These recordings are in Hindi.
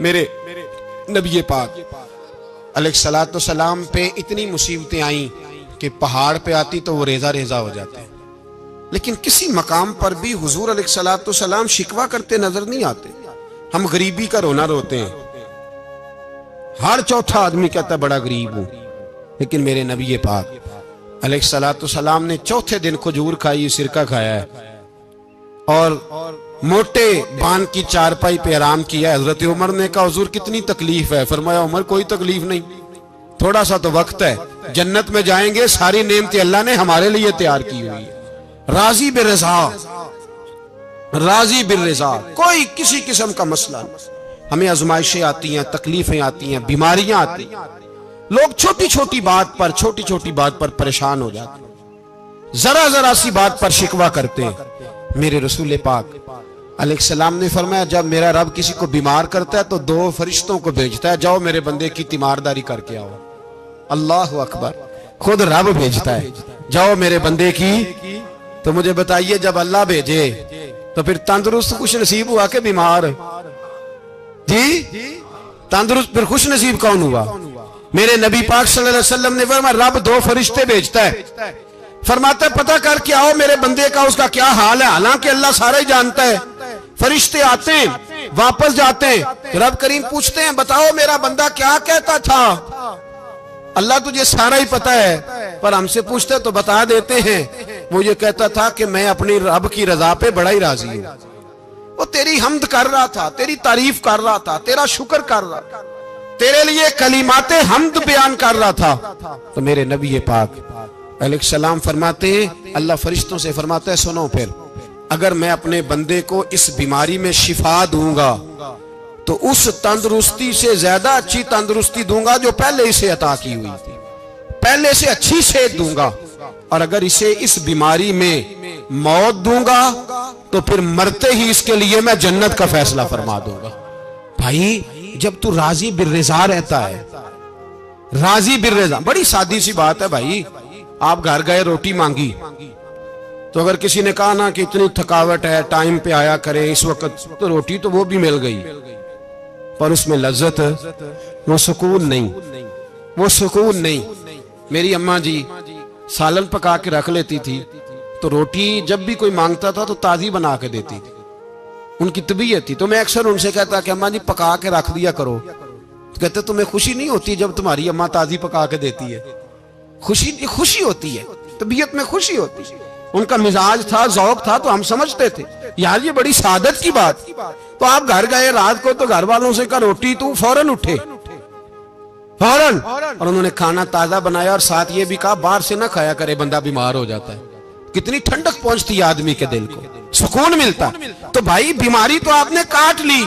मेरे नबी पाक अलैहिस्सलातु सलाम पे इतनी मुसीबतें आई कि पहाड़ पे आती तो वो रेजा रेजा हो जाते, लेकिन किसी मकाम पर भी हुजूर अलैहिस्सलातु सलाम शिकवा करते नजर नहीं आते। हम गरीबी का रोना रोते हैं, हर चौथा आदमी कहता है बड़ा गरीब हूं, लेकिन मेरे नबी पाक अलैहिस्सलातु सलाम ने चौथे दिन खजूर खाई, सिरका खाया है और मोटे बान की चारपाई पे आराम किया। हजरत उमर ने कहा हुजूर कितनी तकलीफ है? फरमाया उमर कोई तकलीफ नहीं, थोड़ा सा तो वक्त है, जन्नत में जाएंगे, सारी नेमतें अल्लाह ने हमारे लिए तैयार की हुई है। राजी बिरज़ा, राजी बिरज़ा, कोई किसी किस्म का मसला नहीं। हमें आजमाइशें आती हैं, तकलीफें आती हैं, बीमारियां आती हैं, लोग छोटी छोटी बात पर परेशान हो जाते हैं, जरा जरा सी बात पर शिकवा करते हैं। मेरे रसूल पाक अलैहिस्सलाम ने फरमाया जब मेरा रब किसी को बीमार करता है तो दो फरिश्तों को भेजता है, जाओ मेरे बंदे की तीमारदारी करके आओ। अल्लाह अकबर, खुद रब भेजता है, जाओ मेरे बंदे की। तो मुझे बताइए जब अल्लाह भेजे तो फिर तंदुरुस्त खुश नसीब हुआ के बीमार? जी तंदुरुस्त फिर खुश नसीब कौन हुआ? मेरे नबी पाक सल्लल्लाहु अलैहि वसल्लम ने फरमाया रब दो फरिश्ते भेजता है, फरमाता है पता करके आओ मेरे बंदे का उसका क्या हाल है। हालांकि अल्लाह सारा ही जानता है। फरिश्ते आते हैं, वापस जाते हैं, रब करीम पूछते हैं बताओ मेरा बंदा क्या कहता था? अल्लाह तुझे सारा ही पता है, पर हमसे पूछते तो बता देते हैं। वो ये कहता था कि मैं अपनी रब की रजा पे बड़ा ही राजी हूं। वो तेरी हमद कर रहा था, तेरी तारीफ कर रहा था, तेरा शुक्र कर रहा था, तेरे लिए कलीमाते हमद बयान कर रहा था। तो मेरे नबी पाक अलैहिस्सलाम फरमाते हैं, अल्लाह फरिश्तों से फरमाता है सुनो फिर, अगर मैं अपने बंदे को इस बीमारी में शिफा दूंगा तो उस तंदुरुस्ती से ज्यादा अच्छी तंदुरुस्ती दूंगा जो पहले इसे अता की हुई थी, पहले से अच्छी सेहत दूंगा। और अगर इसे इस बीमारी में मौत दूंगा तो फिर मरते ही इसके लिए मैं जन्नत का फैसला फरमा दूंगा। भाई जब तू राजी बिर्रिज़ा रहता है, राजी बिर्रिज़ा, बड़ी सादी सी बात है भाई। आप घर गए रोटी मांगी तो अगर किसी ने कहा ना कि इतनी थकावट है टाइम पे आया करे इस वक्त, तो रोटी तो वो भी मिल गई, पर उसमें लज्जत, वो सुकून नहीं, वो सुकून नहीं। मेरी अम्मा जी सालन पका के रख लेती थी, तो रोटी जब भी कोई मांगता था तो ताजी बना के देती थी, उनकी तबीयत थी। तो मैं अक्सर उनसे कहता कि अम्मा जी पका के रख दिया करो। तो कहते तुम्हें खुशी नहीं होती जब तुम्हारी अम्मा ताजी पका के देती है? खुशी होती है, तबीयत में खुशी होती है। उनका मिजाज था, जौक था, तो हम समझते थे यार ये बड़ी सादत की बात। तो आप घर गए रात को तो घर वालों से कहा रोटी, तू फौरन उठे, फौरन, और उन्होंने खाना ताजा बनाया और साथ ये भी कहा बाहर से ना खाया करे, बंदा बीमार हो जाता है। कितनी ठंडक पहुंचती है आदमी के दिल को, सुकून मिलता। तो भाई बीमारी तो आपने काट ली,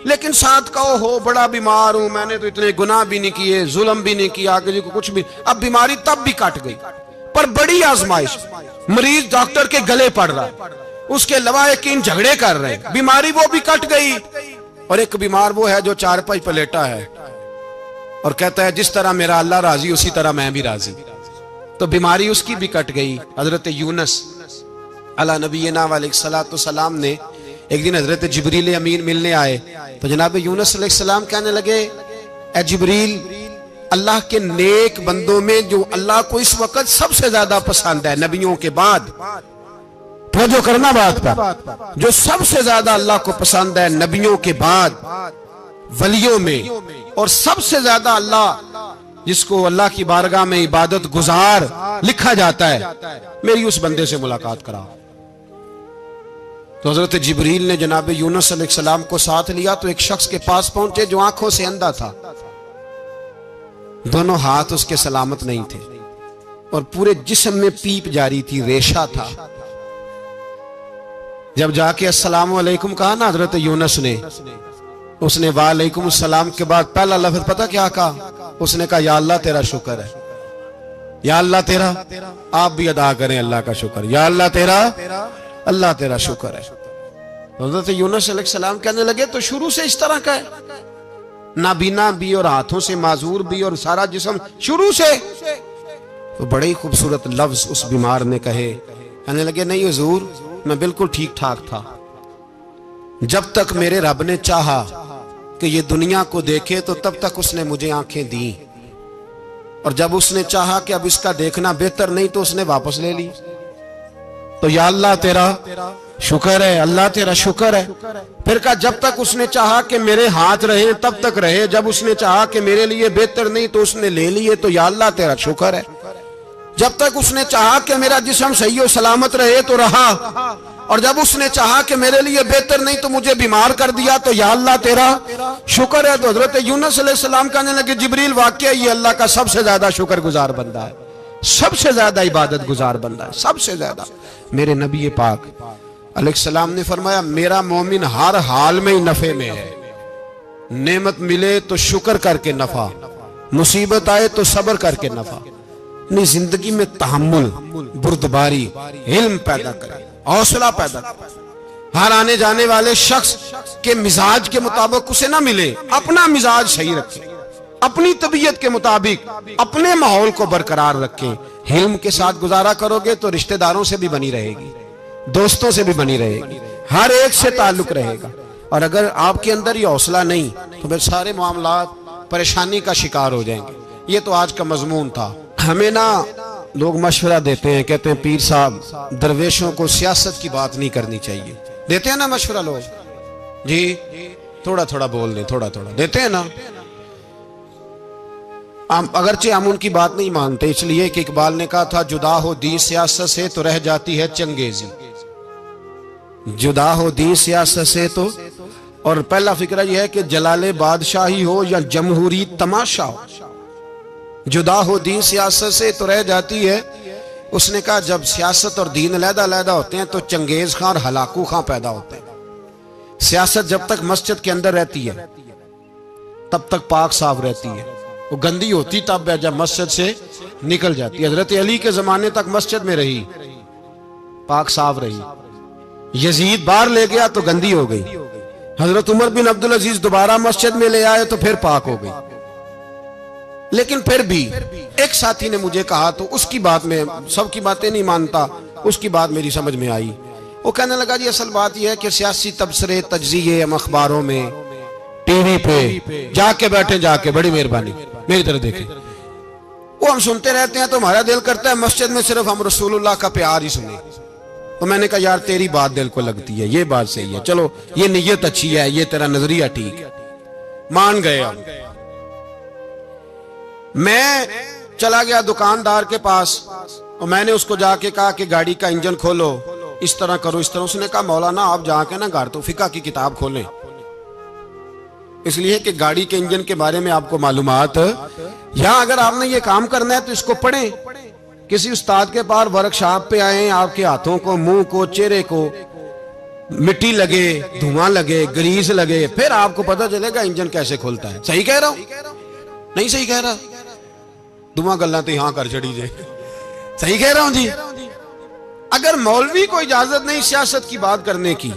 लेकिन साथ कहो हो बड़ा बीमार हूं, मैंने तो इतने गुनाह भी नहीं किए, जुल्म भी नहीं किया, किसी को कुछ भी। अब बीमारी तब भी कट गई, पर बड़ी आजमाइश, मरीज डॉक्टर के गले पड़ रहा है, उसके लवाहिकीन झगड़े कर रहे हैं, बीमारी वो भी कट गई। और एक बीमार वो है जो चारपाई पर लेटा है और कहता है जिस तरह मेरा अल्लाह राजी उसी तरह मैं भी राजी। तो बीमारी उसकी भी कट गई। हजरत यूनुस अला नबीना अलैहिस्सलातु सलाम ने एक दिन हजरत जिब्रील अमीन मिलने आए, तो जनाब यूनुस अलैहिस्सलाम कहने लगे ए जिब्रील, अल्लाह के नेक बंदों में जो अल्लाह को इस वक्त सबसे ज्यादा पसंद है नबियों के बाद, तो जो करना बात पर, जो सबसे ज्यादा अल्लाह को पसंद है नबियों के बाद वलियों में, और सबसे ज्यादा अल्लाह जिसको अल्लाह की बारगाह में इबादत गुजार लिखा जाता है, मेरी उस बंदे से मुलाकात करा। तो हजरत जिब्रील ने जनाब यूनुस अलैहिस्सलाम को साथ लिया, तो एक शख्स के पास पहुंचे जो आंखों से अंधा था, दोनों हाथ उसके सलामत नहीं थे और पूरे जिस्म में पीप जारी थी, रेशा था। जब जाके अस्सलाम वालेकुम कहा ना हजरत यूनुस ने, उसने वालेकुम सलाम के बाद पहला लफ्ज पता क्या कहा? उसने कहा या अल्लाह तेरा शुक्र है, या अल्लाह तेरा, आप भी अदा करें अल्लाह का शुक्र, या अल्लाह तेरा, अल्लाह तेरा शुक्र है। हजरत यूनुस अलैहिस्सलाम कहने लगे तो शुरू से इस तरह का है, नाबीना भी और हाथों से माजूर भी और सारा जिस्म शुरू से। तो बड़े ही खूबसूरत लफ्ज उस बीमार ने कहे, कहने लगे नहीं हुजूर मैं बिल्कुल ठीक ठाक था, जब तक मेरे रब ने चाहा कि ये दुनिया को देखे, तो तब तक उसने मुझे आंखें दी, और जब उसने चाहा कि अब इसका देखना बेहतर नहीं तो उसने वापस ले ली। तो या अल्लाह तेरा शुक्र है, अल्लाह तेरा शुक्र है। फिर कहा जब तक उसने चाहा कि मेरे हाथ रहे तब तक रहे, जब उसने चाहा कि मेरे लिए बेहतर नहीं तो उसने ले लिए, तो या अल्लाह तेरा शुक्र है। जब तक उसने चाहा कि मेरा जिस्म सही और सलामत रहे तो रहा, और जब उसने चाहा कि मेरे लिए बेहतर नहीं तो मुझे बीमार कर दिया, तो या अल्लाह तेरा शुक्र है। तो हजरत यूनुस अलैहिस्सलाम कहने लगे जिब्रील वाकई ये अल्लाह का सबसे ज्यादा शुक्रगुजार बंदा है, सबसे ज्यादा इबादत गुजार बंदा है, सबसे ज्यादा। मेरे नबी पाक अलैहिस्सलाम ने फरमाया मेरा मोमिन हर हाल में ही नफे में है। नेमत मिले तो शुक्र करके नफा, मुसीबत आए तो सब्र करके नफा। अपनी जिंदगी में तहम्मुल, बुर्दबारी, इल्म पैदा करे, हौसला पैदा करे। हर आने जाने वाले शख्स के मिजाज के मुताबिक उसे ना मिले, अपना मिजाज सही रखे, अपनी तबीयत के मुताबिक अपने माहौल को बरकरार रखें। हिल्म के साथ गुजारा करोगे तो रिश्तेदारों से भी बनी रहेगी, दोस्तों से भी बनी रहेगी, हर एक से ताल्लुक रहेगा। और अगर आपके अंदर ये हौसला नहीं तो फिर सारे मामलात परेशानी का शिकार हो जाएंगे। ये तो आज का मजमून था। हमें ना लोग मशवरा देते हैं, कहते हैं पीर साहब दरवेशों को सियासत की बात नहीं करनी चाहिए। देते हैं ना मशवरा लोग, जी थोड़ा थोड़ा बोल दें, थोड़ा थोड़ा देते हैं ना। अगरचे हम उनकी बात नहीं मानते, इसलिए कि इकबाल ने कहा था जुदा हो दी सियासत से तो रह जाती है चंगेजी, जुदा हो दी सियासत से तो। और पहला फिक्र यह है कि जलाले बादशाही हो या जमहूरी तमाशा हो, जुदा हो दीन सियासत से तो रह जाती है। उसने कहा जब सियासत और दीन अलहदा-अलहदा होते हैं तो चंगेज खां और हलाकू खां पैदा होते हैं। सियासत जब तक मस्जिद के अंदर रहती है तब तक पाक साफ रहती है, वो गंदी होती तब है जब मस्जिद से निकल जाती है। हजरत अली के जमाने तक मस्जिद में रही, पाक साफ रही। यजीद बाहर ले गया तो गंदी हो गई। हजरत उमर बिन अब्दुल अजीज दोबारा मस्जिद में ले आए तो फिर पाक हो गई। लेकिन फिर भी एक साथी ने मुझे कहा, तो उसकी बात में सबकी बातें नहीं मानता, उसकी बात मेरी समझ में आई। वो कहने लगा जी असल बात यह है कि सियासी तबसरे तज्जिए हम अखबारों में टीवी पे जाके बैठे, जाके बड़ी मेहरबानी मेरी तरह देखें, वो हम सुनते रहते हैं तो हमारा दिल करता है मस्जिद में सिर्फ हम रसूलुल्लाह का प्यार ही सुने। तो मैंने कहा यार तेरी बात दिल को लगती है, ये बात सही है, चलो ये नीयत अच्छी है, ये तेरा नजरिया ठीक है, मान गए हम। मैं चला गया दुकानदार के पास और मैंने उसको जाके कहा कि गाड़ी का इंजन खोलो, इस तरह करो, इस तरह। उसने कहा मौलाना आप जाके ना घर तो फिका की किताब खोलें, इसलिए कि गाड़ी के इंजन के बारे में आपको मालूमात, या अगर आपने ये काम करना है तो इसको पढ़ें, किसी उस्ताद के पास वर्कशॉप पे आए, आपके हाथों को, मुंह को, चेहरे को मिट्टी लगे, धुआं लगे, ग्रीस लगे, फिर आपको पता चलेगा इंजन कैसे खुलता है। सही कह रहा हूं नहीं सही कह रहा? दुआ गल्ला तो यहां कर छड़ी जे, सही कह रहा हूं जी। अगर मौलवी को इजाजत नहीं सियासत की बात करने की,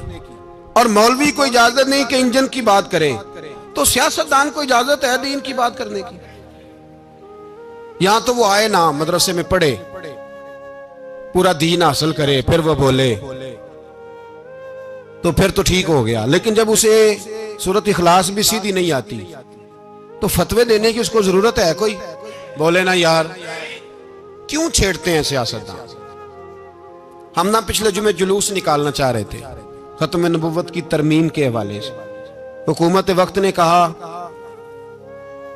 और मौलवी को इजाजत नहीं कि इंजन की बात करे, तो सियासतदान को इजाजत है दीन की बात करने की। यहां तो वो आए ना, मदरसे में पढ़े, पूरा दीन हासिल करे, फिर वो बोले तो फिर तो ठीक हो गया। लेकिन जब उसे सूरत इखलास भी सीधी नहीं आती तो फतवे देने की उसको जरूरत है कोई? बोले ना यार क्यों छेड़ते हैं सियासतदान। हम ना पिछले जुमे जुलूस निकालना चाह रहे थे खत्म नबुव्वत की तरमीम के हवाले से। हुकूमत वक्त ने कहा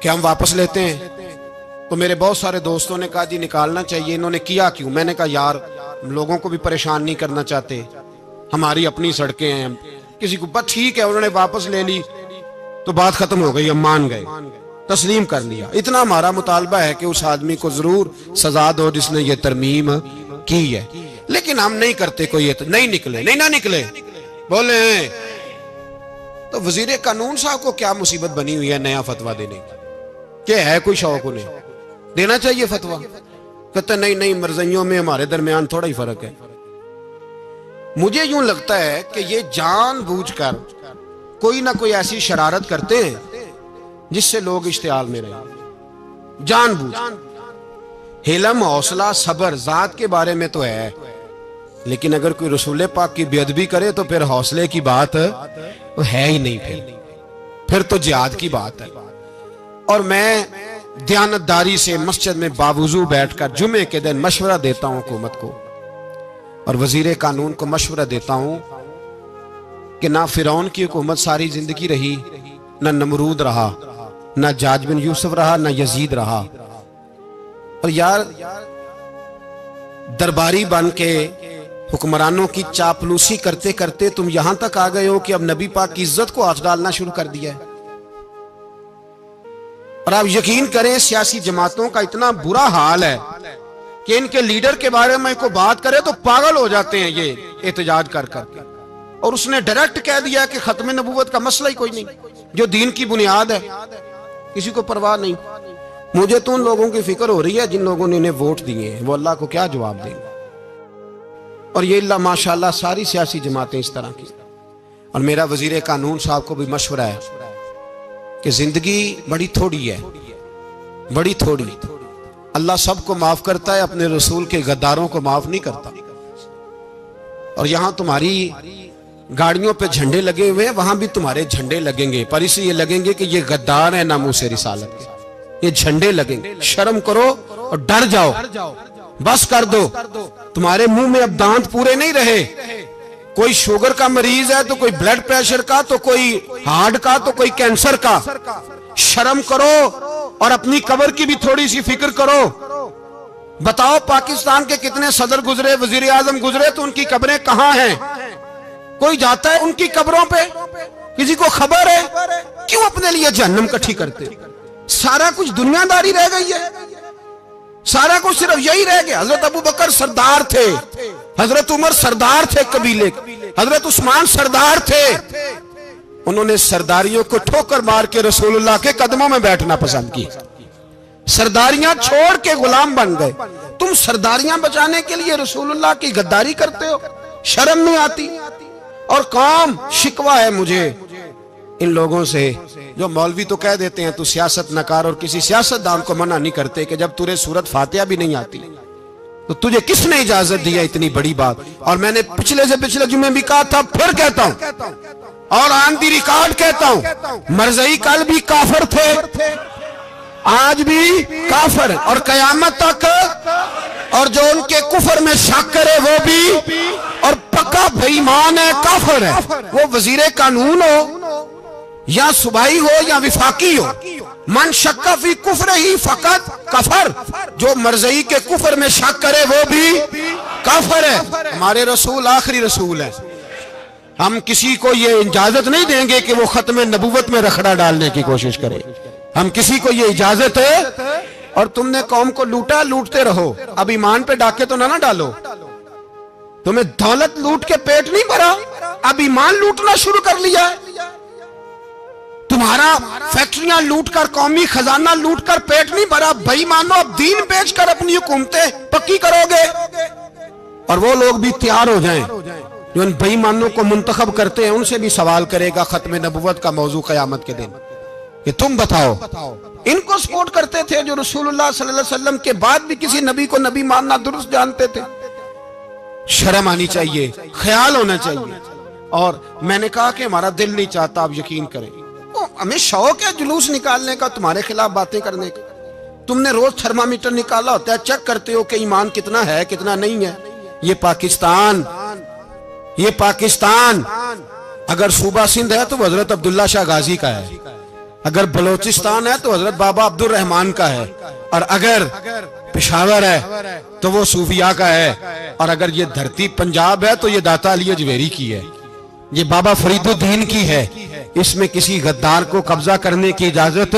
कि हम वापस लेते हैं, तो मेरे बहुत सारे दोस्तों ने कहा जी निकालना चाहिए। इन्होंने किया क्यों? मैंने कहा यार लोगों को भी परेशान नहीं करना चाहते, हमारी अपनी सड़कें हैं, किसी को बस ठीक है, उन्होंने वापस ले ली तो बात खत्म हो गई, हम मान गए, तस्लीम कर लिया। इतना हमारा मुतालबा है कि उस आदमी को जरूर सजा दो जिसने ये तरमीम की है, लेकिन हम नहीं करते। कोई ये तो नहीं निकले, नहीं ना निकले, बोले तो वजीर कानून साहब को क्या मुसीबत बनी हुई है नया फतवा देने की? क्या है कोई शौक उन्हें देना चाहिए फतवा? कहते नहीं नहीं मर्जियों में हमारे दरमियान थोड़ा ही फर्क है। मुझे यूं लगता है कि ये जानबूझकर कोई ना कोई ऐसी शरारत करते हैं जिससे लोग इश्तियाल में रहे, जानबूझ। हिलम, हौसला, सब्र जात के बारे में तो है, लेकिन अगर कोई रसूल पाक की बेअदबी करे तो फिर हौसले की बात तो है ही नहीं। फिर फिर तो जिहाद की बात है। और मैं दयानतदारी से मस्जिद में बावजू बैठकर जुमे के दिन मशवरा देता हूं हुकूमत को और वजीर कानून को मशवरा देता हूं कि ना फिरौन की हुकूमत सारी जिंदगी रही, ना नमरूद रहा, ना जाज बिन यूसुफ रहा, ना यजीद रहा। और यार दरबारी बन के हुक्मरानों की चापलूसी करते करते तुम यहां तक आ गए हो कि अब नबी पाक की इज्जत को हाथ डालना शुरू कर दिया है। और आप यकीन करें सियासी जमातों का इतना बुरा हाल है कि इनके लीडर के बारे में कोई बात करे तो पागल हो जाते हैं ये एहतजाज कर करके। और उसने डायरेक्ट कह दिया कि खत्म नबूवत का मसला ही कोई नहीं, जो दीन की बुनियाद है, किसी को परवाह नहीं। मुझे तो उन लोगों की फिक्र हो रही है जिन लोगों ने इन्हें वोट दिए हैं, वो अल्लाह को क्या जवाब देंगे। और ये अल्लाह माशाल्लाह सारी सियासी जमातें इस तरह की। और मेरा वजीर कानून साहब को भी मशवरा है कि जिंदगी बड़ी थोड़ी है, बड़ी थोड़ी। अल्लाह सबको माफ करता है, अपने रसूल के गद्दारों को माफ नहीं करता। और यहां तुम्हारी गाड़ियों पे झंडे लगे हुए हैं, वहां भी तुम्हारे झंडे लगेंगे, पर इसलिए लगेंगे कि ये गद्दार है नामूसे रिसालत के। ये झंडे लगेंगे। शर्म करो और डर जाओ, बस कर दो। तुम्हारे मुंह में अब दांत पूरे नहीं रहे। कोई शुगर का मरीज है तो कोई ब्लड प्रेशर का, तो कोई हार्ट का, तो कोई कैंसर का। शर्म करो और अपनी कब्र की भी थोड़ी सी फिक्र करो। बताओ पाकिस्तान के कितने सदर गुजरे, वजीर आजम गुजरे, तो उनकी कब्रें कहां हैं? कोई जाता है उनकी कब्रों पे? किसी को खबर है? क्यों अपने लिए जहन्नम इकट्ठी करते? सारा कुछ दुनियादारी रह गई है, सारा कुछ सिर्फ यही रह गया। हजरत अबू बकर सरदार थे, हजरत उमर सरदार थे कबीले, हजरत उस्मान सरदार थे। उन्होंने सरदारियों को ठोकर मार के रसूलुल्लाह के कदमों में बैठना पसंद किया। सरदारियां छोड़ के गुलाम बन गए। तुम सरदारियां बचाने के लिए रसूलुल्लाह की गद्दारी करते हो, शर्म नहीं आती? और काम शिकवा है मुझे इन लोगों से जो मौलवी तो कह देते हैं तू सियासत न कर, और किसी सियासतदान को मना नहीं करते कि जब तुझे सूरत फातिहा भी नहीं आती तो तुझे किसने इजाजत दी है इतनी बड़ी बात। और मैंने पिछले से पिछले जुम्मे भी कहा था, फिर कहता हूं और ऑन दी रिकॉर्ड कहता हूं, मरज़ई कल भी काफिर थे, आज भी काफिर और कयामत तक। और जो उनके कुफर में शक करे वो भी, और पक्का बेईमान है, काफिर है। वो वजीर कानून हो या सुबाई हो या विफाकी हो, मन शक्का फी कुफर ही फकत कफर। जो मरज़ई के कुफर में शक करे वो भी काफिर है। हमारे रसूल आखिरी रसूल है। हम किसी को ये इजाजत नहीं देंगे कि वो खत्म नबूवत में रखड़ा डालने की कोशिश करे। हम किसी को ये इजाजत है। और तुमने कौम को लूटा, लूटते रहो, अब ईमान पे डाके तो ना डालो। तुम्हें दौलत लूट के पेट नहीं भरा, अब ईमान लूटना शुरू कर लिया। तुम्हारा फैक्ट्रियां लूटकर, कौमी खजाना लूटकर पेट नहीं भरा। भाई मानो अब दीन बेचकर अपनी हुकूमतें पक्की करोगे। और वो लोग भी तैयार हो जाएं जो इन बेईमानों को मुंतखब करते हैं, उनसे भी सवाल करेगा खत्म नबुव्वत का मौजू कयामत के दिन कि तुम बताओ। इनको सपोर्ट करते थे जो रसूलुल्लाह सल्लल्लाहु अलैहि वसल्लम के बाद भी किसी नबी को नबी मानना दुरुस्त जानते थे। शर्म आनी चाहिए, ख्याल होना चाहिए। और मैंने कहा कि हमारा दिल नहीं चाहता, आप यकीन करें, हमें शौक है जुलूस निकालने का, तुम्हारे खिलाफ बातें करने का। तुमने रोज थर्मामीटर निकाला होता है, चेक करते हो कि ईमान कितना है कितना नहीं है। ये पाकिस्तान अगर सूबा सिंध है तो हजरत अब्दुल्ला शाह गाजी का है, अगर बलोचिस्तान है तो हजरत बाबा अब्दुल रहमान का है, और अगर पेशावर है तो वो सूफिया का है, और अगर ये धरती पंजाब है तो ये दाता अली अजमेरी की है, ये बाबा फरीदुद्दीन की है। इसमें किसी गद्दार को कब्जा करने की इजाजत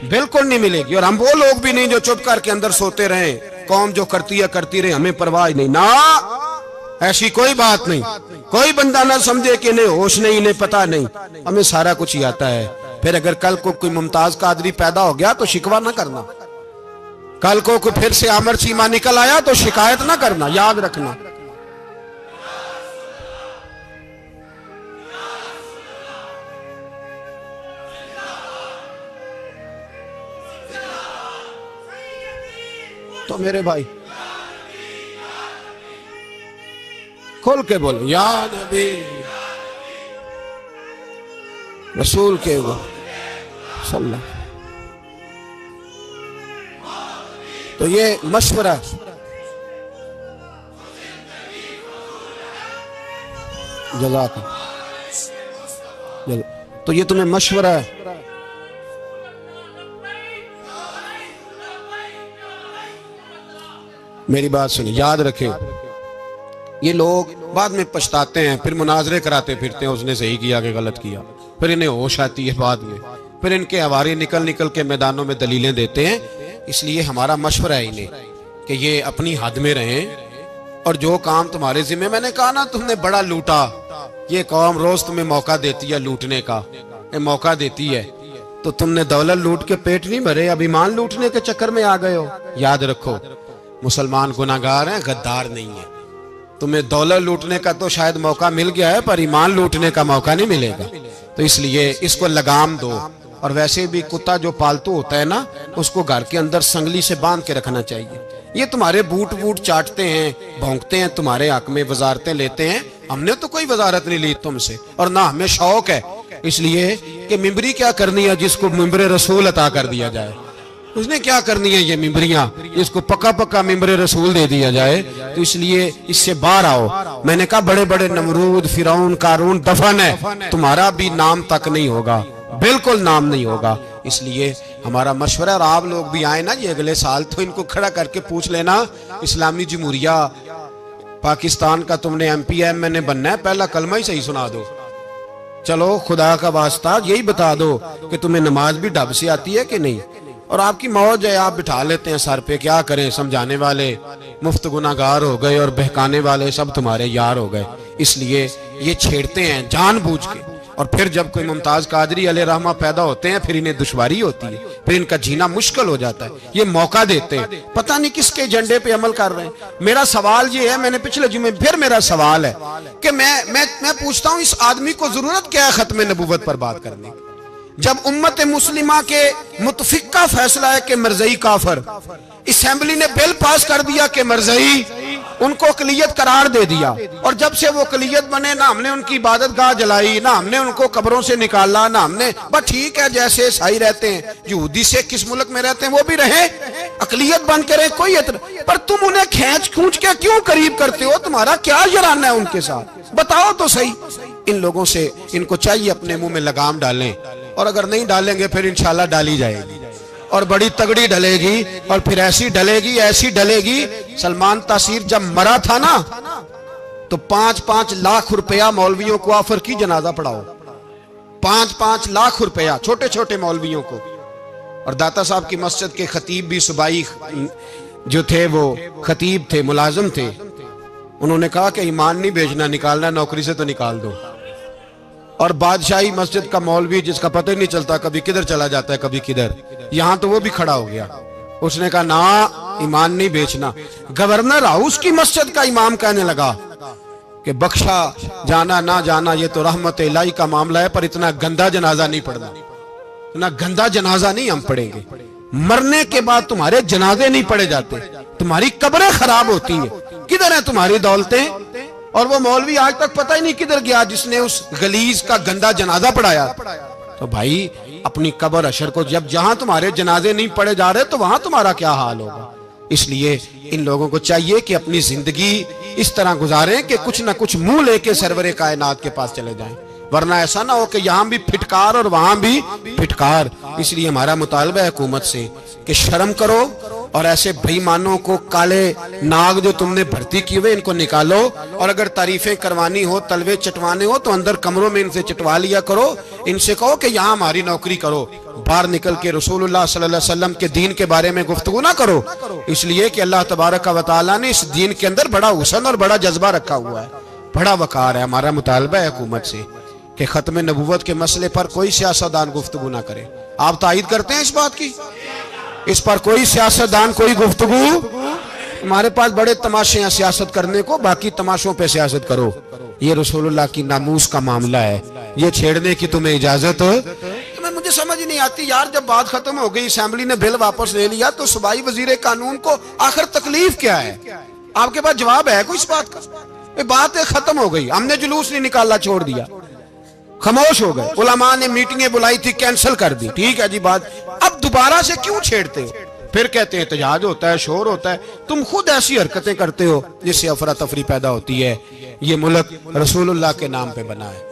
बिल्कुल नहीं मिलेगी। और हम वो लोग भी नहीं जो चुप करके अंदर सोते रहे, कौम जो करती है करती रहे, हमें परवाह नहीं। ना, ऐसी कोई बात नहीं। कोई बंदा ना समझे कि इन्हें होश नहीं, इन्हें पता नहीं, हमें सारा कुछ ही आता है। फिर अगर कल को कोई मुमताज कादरी पैदा हो गया तो शिकवा ना करना। कल को कोई फिर से आमर चीमा निकल आया तो शिकायत ना करना, याद रखना। तो मेरे भाई खोल के बोलो, या नबी रसूल के वो सल्लल्लाहु। तो ये मशवरा, जज़ाक, तो ये तुम्हें मशवरा है। मेरी बात सुनिए, याद रखें, ये लोग बाद में पछताते हैं, फिर मुनाजरे कराते फिरते हैं, उसने सही किया कि गलत किया, फिर इन्हें होश आती है बाद में, फिर इनके हवारे निकल निकल के मैदानों में दलीलें देते हैं। इसलिए हमारा मशवरा है इन्हें कि ये अपनी हद में रहें और जो काम तुम्हारे जिम्मे, मैंने कहा ना तुमने बड़ा लूटा, ये कौम रोज तुम्हें मौका देती है लूटने का, मौका देती है, तो तुमने दौलत लूट के पेट नहीं भरे, अब ईमान लूटने के चक्कर में आ गए हो। याद रखो, मुसलमान गुनाहगार हैं, गद्दार नहीं है। तुम्हें दौलत लूटने का तो शायद मौका मिल गया है, पर ईमान लूटने का मौका नहीं मिलेगा। तो इसलिए इसको लगाम दो। और वैसे भी कुत्ता जो पालतू होता है ना, उसको घर के अंदर संगली से बांध के रखना चाहिए। ये तुम्हारे बूट वूट चाटते हैं, भौंकते हैं, तुम्हारे हक में वजारतें लेते हैं। हमने तो कोई वजारत नहीं ली तुमसे, और ना हमें शौक है इसलिए कि मिंबरी क्या करनी है जिसको मिंबरे रसूल अता कर दिया जाए। उसने क्या करनी है ये मिंबरियां, इसको पक्का पक्का मिंबरे रसूल दे दिया जाए। तो इसलिए इससे बाहर आओ। मैंने कहा बड़े बड़े नमरूद, फिरौन, कारून दफन है, तुम्हारा भी नाम तक नहीं होगा, बिल्कुल नाम नहीं होगा। इसलिए हमारा मशवरा, और आप लोग भी आए ना ये अगले साल, तो इनको खड़ा करके पूछ लेना, इस्लामी जमहूरिया पाकिस्तान का तुमने MPM बनना है, पहला कलमा ही सही सुना दो। चलो खुदा का वास्ता यही बता दो कि तुम्हें नमाज भी ढब से आती है कि नहीं। और आपकी मौज है, आप बिठा लेते हैं सर पे, क्या करें, समझाने वाले मुफ्त गुनाहगार हो गए और बहकाने वाले सब तुम्हारे यार हो गए। इसलिए ये छेड़ते हैं जानबूझ के। और फिर जब कोई मुमताज कादरी अलैहि रहमा पैदा होते हैं, फिर इन्हें दुश्वारी होती है, फिर इनका जीना मुश्किल हो जाता है। ये मौका देते हैं, पता नहीं किसके एजेंडे पे अमल कर रहे हैं। मेरा सवाल ये है, मैंने पिछले जुमे, फिर मेरा सवाल है कि मैं पूछता हूँ, इस आदमी को जरूरत क्या है खत्म नबूवत पर बात करने की, जब उम्मत मुस्लिमा के मुतफिका फैसला है कि मरज़ई काफर। असेंबली ने बिल पास कर दिया कि मरज़ई, उनको अक़लियत करार दे दिया। और जब से वो अक़लियत बने, ना हमने उनकी इबादत गाह जलाई, ना हमने उनको कब्रों से निकाला, ना हमने, बस ठीक है जैसे ईसाई रहते हैं, यहूदी से किस मुल्क में रहते हैं वो भी रहे, अक़लियत बन के रहे, कोई पर तुम उन्हें खींच खूंच के क्यों करीब करते हो? तुम्हारा क्या जराना है उनके साथ, बताओ तो सही। इन लोगों से इनको चाहिए अपने मुंह में लगाम डालें, और अगर नहीं डालेंगे फिर इंशाल्लाह डाली जाएगी, और बड़ी तगड़ी डलेगी, और फिर ऐसी डलेगी, ऐसी डलेगी। सलमान तासीर जब मरा था ना, तो 5-5 लाख रुपया मौलवियों को ऑफर की, जनाजा पढ़ाओ। 5-5 लाख रुपया छोटे छोटे मौलवियों को। और दाता साहब की मस्जिद के खतीब भी सुबाई जो थे, वो खतीब थे, मुलाजिम थे, उन्होंने कहा कि ईमान नहीं बेचना, निकालना नौकरी से तो निकाल दो। और बादशाही मस्जिद का मौलवी जिसका पता ही नहीं चलता, कभी किधर चला जाता है कभी किधर, यहां तो वो भी खड़ा हो गया। उसने कहा ना, ईमान नहीं बेचना। गवर्नर हाउस की मस्जिद का इमाम कहने लगा कि बख्शा जाना ना जाना ये तो रहमत इलाही का मामला है, पर इतना गंदा जनाजा नहीं पढ़ना, इतना गंदा जनाजा नहीं हम पढ़ेंगे। मरने के बाद तुम्हारे जनाजे नहीं पढ़े जाते, तुम्हारी कब्रें खराब होती हैं। किधर है तुम्हारी दौलतें? और वो मौलवी आज तक पता ही नहीं किधर गया जिसने उस गलीज का गंदा जनाजा पढ़ाया। तो भाई अपनी कब्र अशर को, जब जहां तुम्हारे जनाजे नहीं पढ़े जा रहे तो वहां तुम्हारा क्या हाल होगा। इसलिए इन लोगों को चाहिए कि अपनी जिंदगी इस तरह गुजारें कि कुछ ना कुछ मुंह लेके सरवरे कायनात के पास चले जाएं, वरना ऐसा ना हो कि यहां भी फिटकार और वहां भी फिटकार। इसलिए हमारा मुतालबा है हुकूमत से कि शर्म करो, और ऐसे बेईमानों को, काले नाग जो तुमने भर्ती किए हुए, इनको निकालो। और अगर तारीफें करवानी हो, तलवे चटवाने हो, तो अंदर कमरों में इनसे चटवा लिया करो। इनसे कहो कि यहाँ हमारी नौकरी करो, बाहर निकल के रसूलुल्लाह सल्लल्लाहु अलैहि वसल्लम के दीन के बारे में गुफ्तगू ना करो। इसलिए कि अल्लाह तबारक व तआला ने इस दीन के अंदर बड़ा हुस्न और बड़ा जज्बा रखा हुआ है, बड़ा वकार है। हमारा मुतालबा है हुकूमत से कि खत्म नबूवत के मसले पर कोई सियासतदान गुफ्तगू ना करे। आप तायद करते हैं इस बात की? इस पर कोई सियासतदान, कोई गुफ्तगू? हमारे पास बड़े तमाशे हैं सियासत करने को, बाकी तमाशों पे सियासत करो। ये रसूलुल्लाह की नामूस का मामला है, ये छेड़ने की तुम्हें इजाजत? मैं मुझे समझ ही नहीं आती यार, जब बात खत्म हो गई, असेंबली ने बिल वापस ले लिया, तो सूबाई वजीर कानून को आखिर तकलीफ क्या है? आपके पास जवाब है कोई इस बात का? ये बात खत्म हो गई, हमने जुलूस नहीं निकाला, छोड़ दिया। खामोश हो गए। उलमा ने मीटिंगें बुलाई थी, कैंसिल कर दी। ठीक है जी बात, अब दोबारा से क्यों छेड़ते हो? फिर कहते हैं एहतजाज होता है, शोर होता है। तुम खुद ऐसी हरकतें करते हो जिससे अफरा तफरी पैदा होती है। ये मुल्क रसूलुल्लाह के नाम पे बना है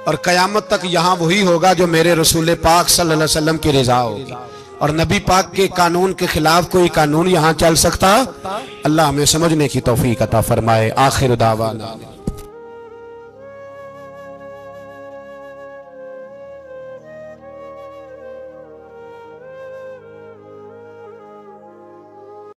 और कयामत तक यहाँ वही होगा जो मेरे रसूल पाक सल्लल्लाहु अलैहि वसल्लम की रिजा होगी। और नबी पाक के कानून के खिलाफ कोई कानून यहाँ चल सकता? अल्लाह हमें समझने की तौफीक अता फरमाए। आखिर दावाना।